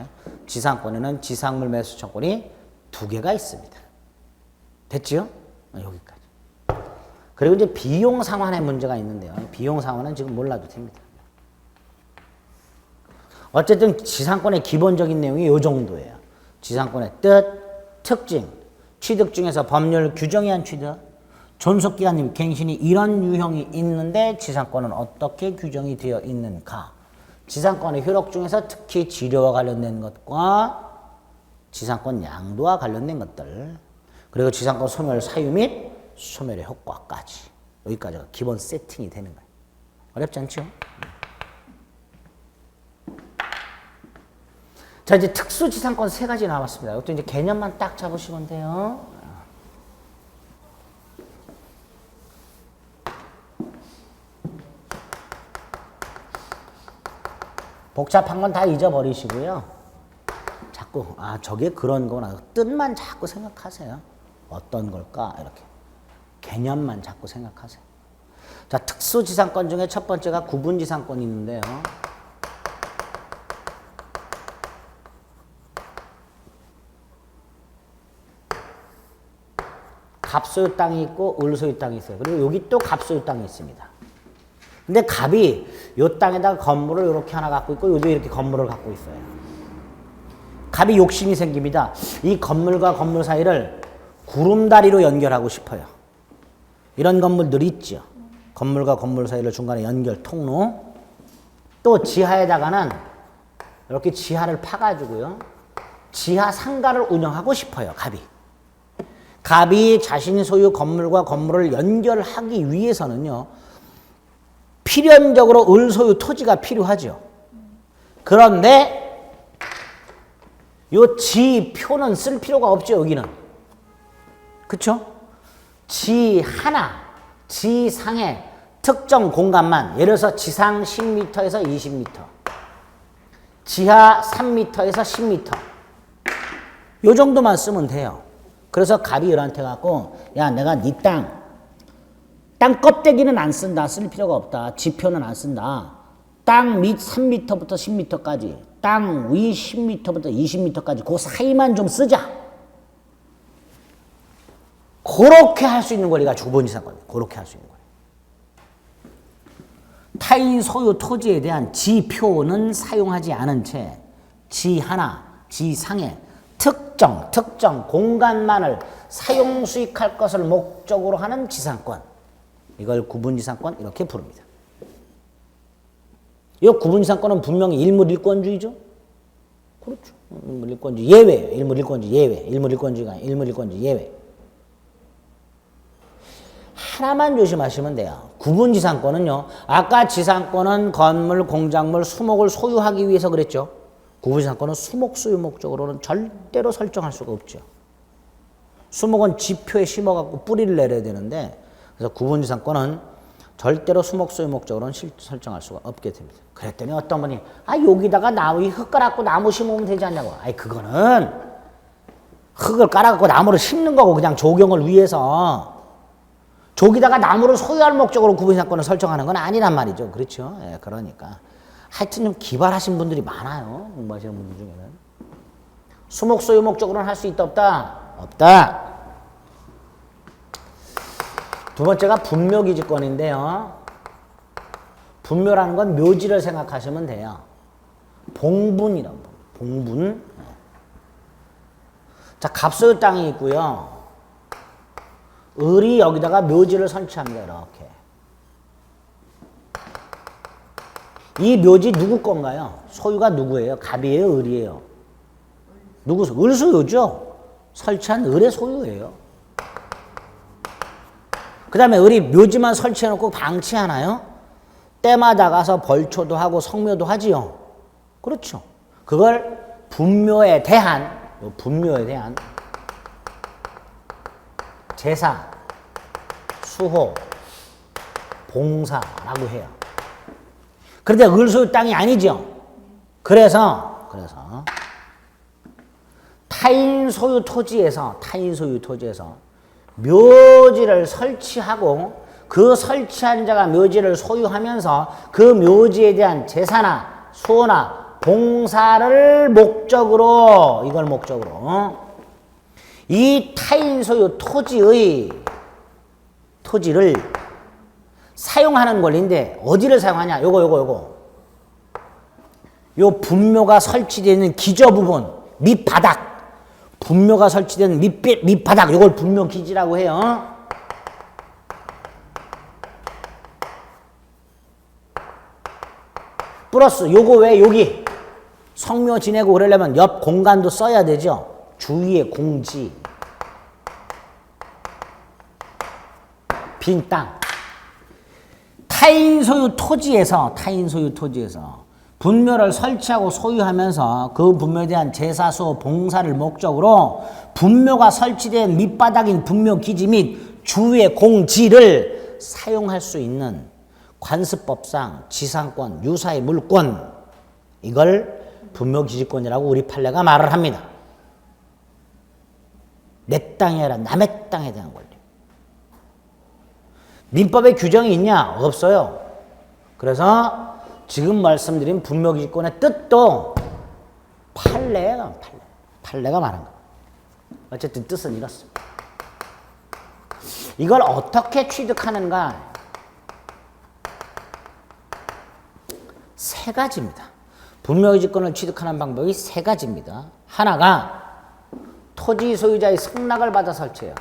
지상권에는 지상물 매수 청구권이 두 개가 있습니다. 됐지요? 여기까지. 그리고 이제 비용 상환의 문제가 있는데요. 비용 상환은 지금 몰라도 됩니다. 어쨌든 지상권의 기본적인 내용이 이 정도예요. 지상권의 뜻, 특징, 취득 중에서 법률 규정에 한 취득, 존속기간님 갱신이 이런 유형이 있는데 지상권은 어떻게 규정이 되어 있는가? 지상권의 효력 중에서 특히 지료와 관련된 것과 지상권 양도와 관련된 것들, 그리고 지상권 소멸 사유 및 소멸의 효과까지, 여기까지가 기본 세팅이 되는 거예요. 어렵지 않죠? 자, 이제 특수지상권 3가지 나왔습니다. 이것도 이제 개념만 딱 잡으시면 돼요. 복잡한 건 다 잊어버리시고요. 자꾸 저게 그런 거구나. 뜻만 자꾸 생각하세요. 어떤 걸까? 이렇게. 개념만 자꾸 생각하세요. 자, 특수지상권 중에 첫 번째가 구분지상권이 있는데요. 갑소유 땅이 있고 을소유 땅이 있어요. 그리고 여기 또 갑소유 땅이 있습니다. 근데 갑이 요 땅에다가 건물을 이렇게 하나 갖고 있고 여기 이렇게 건물을 갖고 있어요. 갑이 욕심이 생깁니다. 이 건물과 건물 사이를 구름다리로 연결하고 싶어요. 이런 건물들이 있죠. 건물과 건물 사이를 중간에 연결 통로. 또 지하에다가는 이렇게 지하를 파가지고요. 지하 상가를 운영하고 싶어요. 갑이. 갑이 자신이 소유 건물과 건물을 연결하기 위해서는요. 필연적으로 을 소유 토지가 필요하죠. 그런데 요 지표는 쓸 필요가 없죠. 여기는. 그쵸? 지 하나, 지상의 특정 공간만, 예를 들어서 지상 10m에서 20m, 지하 3m에서 10m, 요 정도만 쓰면 돼요. 그래서 갑이 을한테 갖고, 야, 내가 네 땅 껍데기는 안 쓴다. 쓸 필요가 없다. 지표는 안 쓴다. 땅 밑 3m부터 10m까지, 땅 위 10m부터 20m까지 그 사이만 좀 쓰자. 그렇게 할 수 있는 권리가 주거지상권이에요. 그렇게 할 수 있는 권리. 타인 소유 토지에 대한 지표는 사용하지 않은 채 지 하나, 지상의 특정 공간만을 사용 수익할 것을 목적으로 하는 지상권. 이걸 구분지상권 이렇게 부릅니다. 이 구분지상권은 분명히 일물일권주의죠. 그렇죠. 일물일권주의 예외예요. 일물일권주의 예외. 일물일권주의가 아니라 일물일권주의 예외. 하나만 조심하시면 돼요. 구분지상권은요. 아까 지상권은 건물, 공작물, 수목을 소유하기 위해서 그랬죠. 구분지상권은 수목 소유 목적으로는 절대로 설정할 수가 없죠. 수목은 지표에 심어갖고 뿌리를 내려야 되는데 그래서 구분지상권은 절대로 수목 소유 목적으로는 설정할 수가 없게 됩니다. 그랬더니 어떤 분이 여기다가 흙 깔아갖고 나무 심으면 되지 않냐고. 그거는 흙을 깔아갖고 나무를 심는 거고 그냥 조경을 위해서 저기다가 나무를 소유할 목적으로 구분지상권을 설정하는 건 아니란 말이죠. 그렇죠? 예, 그러니까 하여튼 좀 기발하신 분들이 많아요. 공부하시는 분들 중에는. 수목 소유 목적으로는 할 수 있다 없다? 없다. 두 번째가 분묘기지권인데요. 분묘라는 건 묘지를 생각하시면 돼요. 봉분이란 거. 봉분. 자, 갑소유 땅이 있고요. 을이 여기다가 묘지를 설치합니다. 이렇게. 이 묘지 누구 건가요? 소유가 누구예요? 갑이에요? 을이에요? 누구 소유? 을 소유죠. 설치한 을의 소유예요. 그 다음에 을이 묘지만 설치해놓고 방치하나요? 때마다 가서 벌초도 하고 성묘도 하지요. 그렇죠. 그걸 분묘에 대한 제사, 수호, 봉사라고 해요. 그런데 을소유 땅이 아니죠. 그래서 타인 소유 토지에서 묘지를 설치하고 그 설치한 자가 묘지를 소유하면서 그 묘지에 대한 제사나 수호나 봉사를 목적으로 이 타인 소유 토지를 사용하는 권리인데 어디를 사용하냐? 요거. 요 분묘가 설치되어 있는 기저 부분, 밑바닥. 분묘가 설치된 밑바닥, 요걸 분묘기지라고 해요. 플러스 요거 왜 여기 성묘 지내고 그러려면 옆 공간도 써야 되죠. 주위에 공지, 빈 땅. 타인 소유 토지에서 분묘를 설치하고 소유하면서 그 분묘에 대한 제사, 수호, 봉사를 목적으로 분묘가 설치된 밑바닥인 분묘기지 및 주위의 공지를 사용할 수 있는 관습법상 지상권, 유사의 물권, 이걸 분묘기지권이라고 우리 판례가 말을 합니다. 내 땅이 아니라 남의 땅에 대한 권리. 민법에 규정이 있냐? 없어요. 그래서 지금 말씀드린 분묘기지권의 뜻도 판례가 말한 거예요. 어쨌든 뜻은 이렇습니다. 이걸 어떻게 취득하는가? 세 가지입니다. 분묘기지권을 취득하는 방법이 세 가지입니다. 하나가 토지 소유자의 승낙을 받아 설치해요.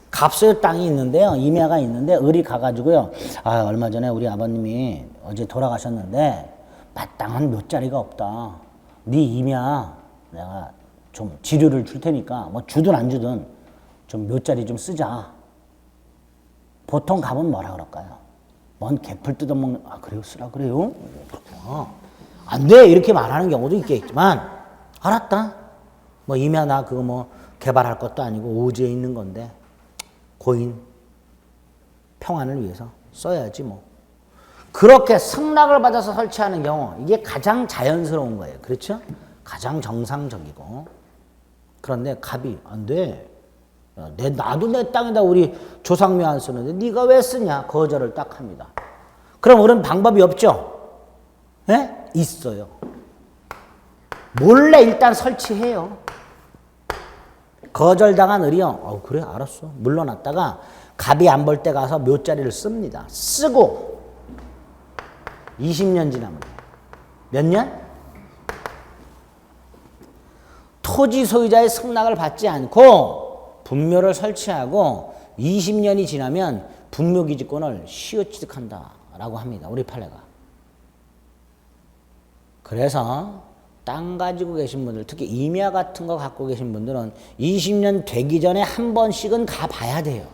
갑소유 땅이 있는데요. 임야가 있는데 을이 가가지고요. 아, 얼마 전에 우리 아버님이 어제 돌아가셨는데 마땅한 묘자리가 없다. 네 임야 내가 좀 지료를 줄 테니까 뭐 주든 안 주든 좀 묘자리 좀 쓰자. 보통 가면 뭐라 그럴까요? 뭔 개풀 뜯어먹는, 아, 그래요? 쓰라 그래요? 안 돼! 이렇게 말하는 경우도 있겠지만, 알았다. 뭐, 임야 나 그거 뭐, 개발할 것도 아니고, 오지에 있는 건데, 고인, 평안을 위해서 써야지 뭐. 그렇게 승낙을 받아서 설치하는 경우, 이게 가장 자연스러운 거예요. 그렇죠? 가장 정상적이고. 그런데 갑이, 안 돼. 나도 내 땅에다 우리 조상묘 안 쓰는데 네가 왜 쓰냐? 거절을 딱 합니다. 그럼 우리는 방법이 없죠? 네? 있어요. 몰래 일단 설치해요. 거절당한 을이요. 그래 알았어. 물러났다가 갑이 안 볼 때 가서 묘자리를 씁니다. 쓰고 20년 지나면 몇 년? 토지 소유자의 승낙을 받지 않고 분묘를 설치하고 20년이 지나면 분묘기지권을 시효 취득한다라고 합니다. 우리 판례가. 그래서 땅 가지고 계신 분들, 특히 임야 같은 거 갖고 계신 분들은 20년 되기 전에 한 번씩은 가봐야 돼요.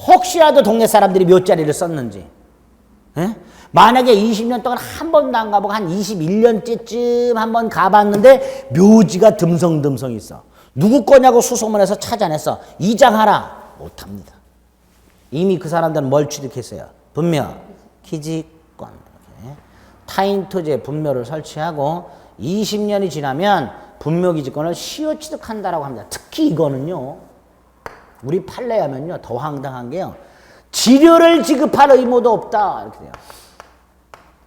혹시라도 동네 사람들이 묘자리를 썼는지. 에? 만약에 20년 동안 한 번도 안 가보고 한 21년째쯤 한 번 가봤는데 묘지가 듬성듬성 있어. 누구 거냐고 수소문해서 찾아내서 이장하라. 못합니다. 이미 그 사람들은 뭘 취득했어요? 분묘, 기지권. 이렇게. 타인 토지에 분묘를 설치하고 20년이 지나면 분묘 기지권을 시효 취득한다라고 합니다. 특히 이거는요. 우리 판례에 하면요. 더 황당한 게요. 지료를 지급할 의무도 없다. 이렇게 돼요.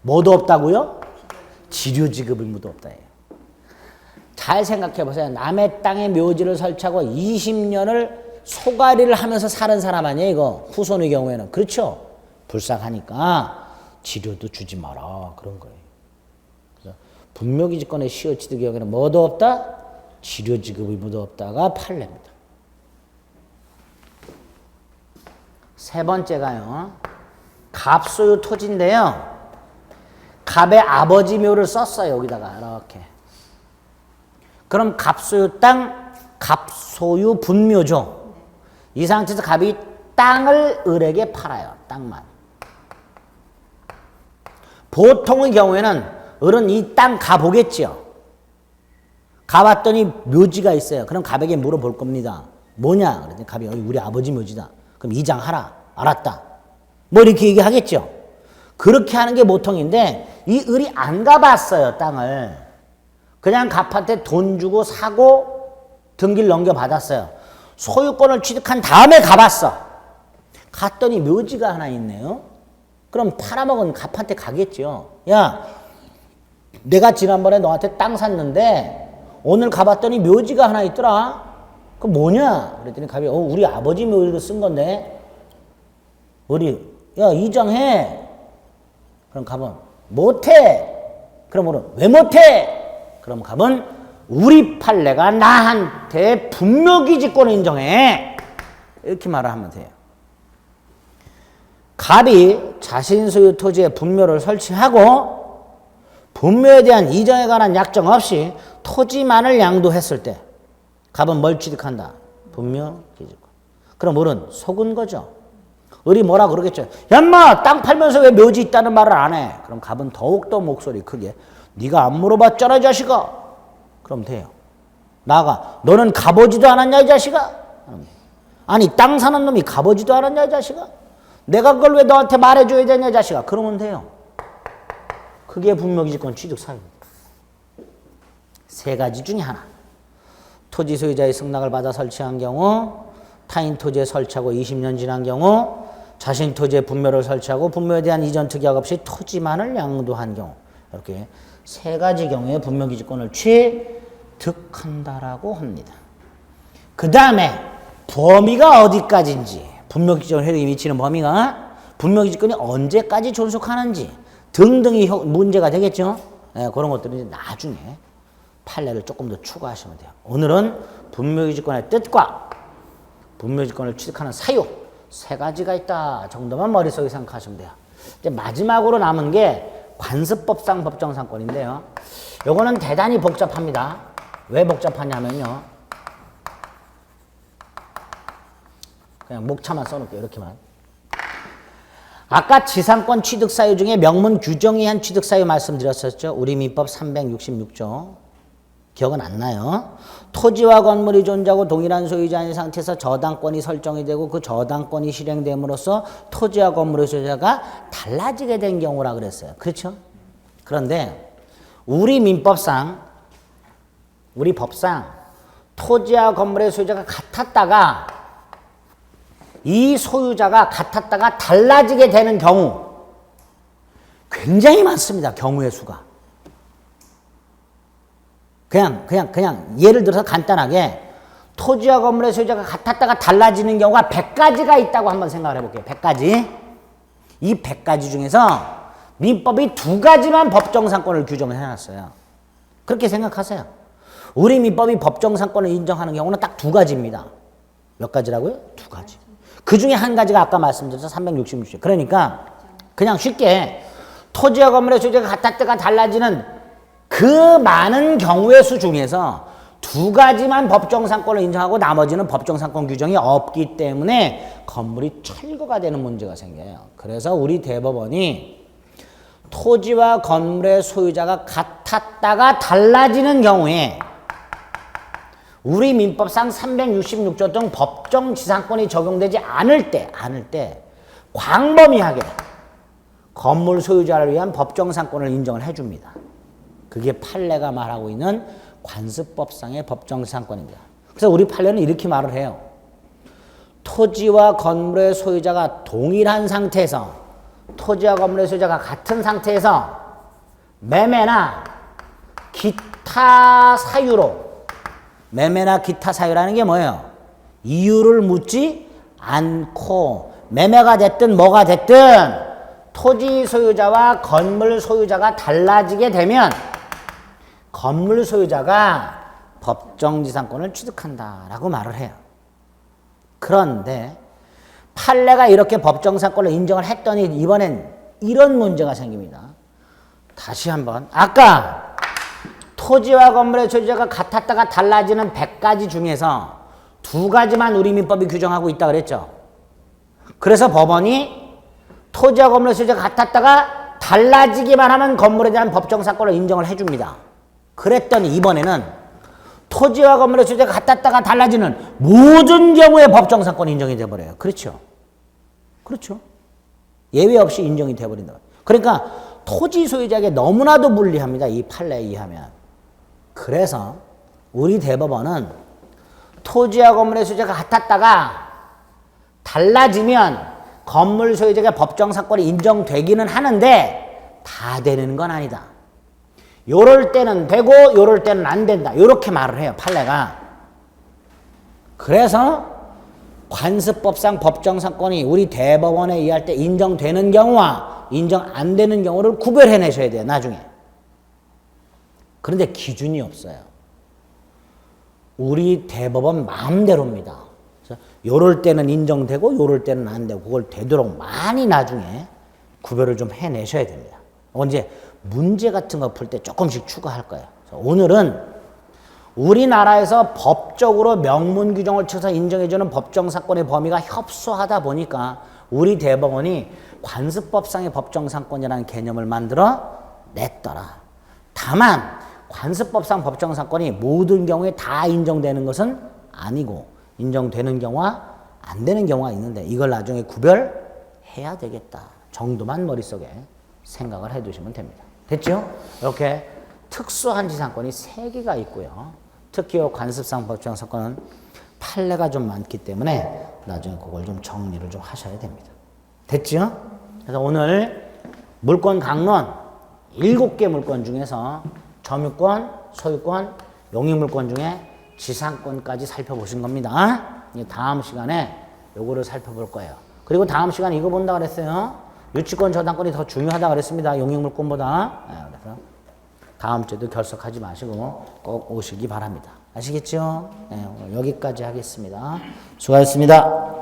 뭐도 없다고요? 지료 지급 의무도 없다예요. 잘 생각해 보세요. 남의 땅에 묘지를 설치하고 20년을 소가리를 하면서 사는 사람 아니에요, 이거. 후손의 경우에는. 그렇죠? 불쌍하니까 지료도 주지 마라. 그런 거예요. 그래서 분묘기지권의 시효 취득의 경우에는 뭐도 없다? 지료 지급 의무도 없다가 판례입니다. 세 번째가요. 갑소유 토지인데요. 갑의 아버지 묘를 썼어요, 여기다가. 이렇게. 그럼 갑소유 땅, 갑소유 분묘죠. 이 상태에서 갑이 땅을 을에게 팔아요. 땅만. 보통의 경우에는 을은 이 땅 가보겠죠. 가봤더니 묘지가 있어요. 그럼 갑에게 물어볼 겁니다. 뭐냐? 그랬더니 갑이 우리 아버지 묘지다. 그럼 이장하라. 알았다. 뭐 이렇게 얘기하겠죠. 그렇게 하는 게 보통인데 이 을이 안 가봤어요. 땅을. 그냥 갑한테 돈 주고 사고 등기를 넘겨받았어요. 소유권을 취득한 다음에 가봤어. 갔더니 묘지가 하나 있네요. 그럼 팔아먹은 갑한테 가겠죠. 야, 내가 지난번에 너한테 땅 샀는데 오늘 가봤더니 묘지가 하나 있더라. 그 뭐냐? 그랬더니 갑이 우리 아버지 묘지로 쓴 건데 우리 야 이장해. 그럼 갑은 못해. 그럼 우리는 왜 못해? 그럼 갑은 우리 판례가 나한테 분묘기지권을 인정해. 이렇게 말을 하면 돼요. 갑이 자신 소유 토지에 분묘를 설치하고 분묘에 대한 이전에 관한 약정 없이 토지만을 양도했을 때 갑은 뭘 취득한다? 분묘기지권. 그럼 을은 속은 거죠. 을이 뭐라 그러겠죠. 야 인마 땅 팔면서 왜 묘지 있다는 말을 안 해? 그럼 갑은 더욱더 목소리 크게 네가 안 물어봤잖아 이 자식아. 그럼 돼요. 나가 너는 가보지도 않았냐 이 자식아. 아니 땅 사는 놈이 가보지도 않았냐 이 자식아. 내가 그걸 왜 너한테 말해줘야 되냐 이 자식아. 그러면 돼요. 그게 분묘기지권 취득 사유입니다. 세 가지 중에 하나. 토지 소유자의 승낙을 받아 설치한 경우, 타인 토지에 설치하고 20년 지난 경우, 자신 토지에 분묘를 설치하고 분묘에 대한 이전 특약 없이 토지만을 양도한 경우. 이렇게 세 가지 경우에 분묘기지권을 취득한다라고 합니다. 그 다음에 범위가 어디까지인지, 분묘기지권 효력이 미치는 범위가 분묘기지권이 언제까지 존속하는지 등등이 문제가 되겠죠. 네, 그런 것들은 이제 나중에 판례를 조금 더 추가하시면 돼요. 오늘은 분묘기지권의 뜻과 분묘기지권을 취득하는 사유 세 가지가 있다 정도만 머릿속에 생각하시면 돼요. 이제 마지막으로 남은 게 관습법상 법정상권인데요. 요거는 대단히 복잡합니다. 왜 복잡하냐면요. 그냥 목차만 써놓을게요. 이렇게만. 아까 지상권 취득사유 중에 명문 규정에 의한 취득사유 말씀드렸었죠. 우리 민법 366조. 기억은 안 나요. 토지와 건물이 존재하고 동일한 소유자인 상태에서 저당권이 설정이 되고 그 저당권이 실행됨으로써 토지와 건물의 소유자가 달라지게 된 경우라 그랬어요. 그렇죠? 그런데 우리 민법상, 우리 법상 토지와 건물의 소유자가 같았다가 이 소유자가 같았다가 달라지게 되는 경우 굉장히 많습니다. 경우의 수가. 그냥 예를 들어서 간단하게 토지와 건물의 소유자가 같았다가 달라지는 경우가 100가지가 있다고 한번 생각을 해볼게요. 100가지. 이 100가지 중에서 민법이 2가지만 법정상권을 규정을 해놨어요. 그렇게 생각하세요. 우리 민법이 법정상권을 인정하는 경우는 딱 2가지입니다. 몇 가지라고요? 2가지. 그 중에 한 가지가 아까 말씀드렸죠. 366조. 그러니까 그냥 쉽게 토지와 건물의 소유자가 같았다가 달라지는 그 많은 경우의 수 중에서 2가지만 법정상권을 인정하고 나머지는 법정상권 규정이 없기 때문에 건물이 철거가 되는 문제가 생겨요. 그래서 우리 대법원이 토지와 건물의 소유자가 같았다가 달라지는 경우에 우리 민법상 366조 등 법정지상권이 적용되지 않을 때 광범위하게 건물 소유자를 위한 법정상권을 인정을 해줍니다. 그게 판례가 말하고 있는 관습법상의 법정상권입니다. 그래서 우리 판례는 이렇게 말을 해요. 토지와 건물의 소유자가 동일한 상태에서 토지와 건물의 소유자가 같은 상태에서 매매나 기타 사유라는 게 뭐예요? 이유를 묻지 않고 매매가 됐든 뭐가 됐든 토지 소유자와 건물 소유자가 달라지게 되면 건물 소유자가 법정지상권을 취득한다라고 말을 해요. 그런데 판례가 이렇게 법정상권을 인정을 했더니 이번엔 이런 문제가 생깁니다. 다시 한번 아까 토지와 건물의 소유자가 같았다가 달라지는 100가지 중에서 2가지만 우리 민법이 규정하고 있다 그랬죠. 그래서 법원이 토지와 건물의 소유자가 같았다가 달라지기만 하면 건물에 대한 법정상권을 인정을 해줍니다. 그랬더니 이번에는 토지와 건물의 소유자가 같았다가 달라지는 모든 경우에 법정상권이 인정이 돼버려요. 그렇죠? 그렇죠. 예외 없이 인정이 돼버린다. 그러니까 토지 소유자에게 너무나도 불리합니다. 이 판례에 의하면. 그래서 우리 대법원은 토지와 건물의 소유자가 같았다가 달라지면 건물 소유자가 법정상권이 인정되기는 하는데 다 되는 건 아니다. 요럴 때는 되고 요럴 때는 안 된다. 요렇게 말을 해요. 판례가. 그래서 관습법상 법정상권이 우리 대법원에 의할 때 인정되는 경우와 인정 안 되는 경우를 구별해내셔야 돼요. 나중에. 그런데 기준이 없어요. 우리 대법원 마음대로입니다. 그래서 요럴 때는 인정되고 요럴 때는 안 되고 그걸 되도록 많이 나중에 구별을 좀 해내셔야 됩니다. 언제 문제 같은 거 풀 때 조금씩 추가할 거예요. 오늘은 우리나라에서 법적으로 명문 규정을 쳐서 인정해주는 법정사건의 범위가 협소하다 보니까 우리 대법원이 관습법상의 법정사건이라는 개념을 만들어 냈더라. 다만 관습법상 법정사건이 모든 경우에 다 인정되는 것은 아니고 인정되는 경우와 안 되는 경우가 있는데 이걸 나중에 구별해야 되겠다 정도만 머릿속에 생각을 해두시면 됩니다. 됐죠? 이렇게 특수한 지상권이 3개가 있고요. 특히 관습상 법정사건은 판례가 좀 많기 때문에 나중에 그걸 좀 정리를 좀 하셔야 됩니다. 됐죠? 그래서 오늘 물권 강론 7개 물권 중에서 점유권, 소유권, 용익물권 중에 지상권까지 살펴보신 겁니다. 이제 다음 시간에 요거를 살펴볼 거예요. 그리고 다음 시간에 이거 본다 그랬어요. 유치권 저당권이 더 중요하다 그랬습니다. 용익물권보다. 그래서 다음 주에도 결석하지 마시고 꼭 오시기 바랍니다. 아시겠죠? 네, 여기까지 하겠습니다. 수고하셨습니다.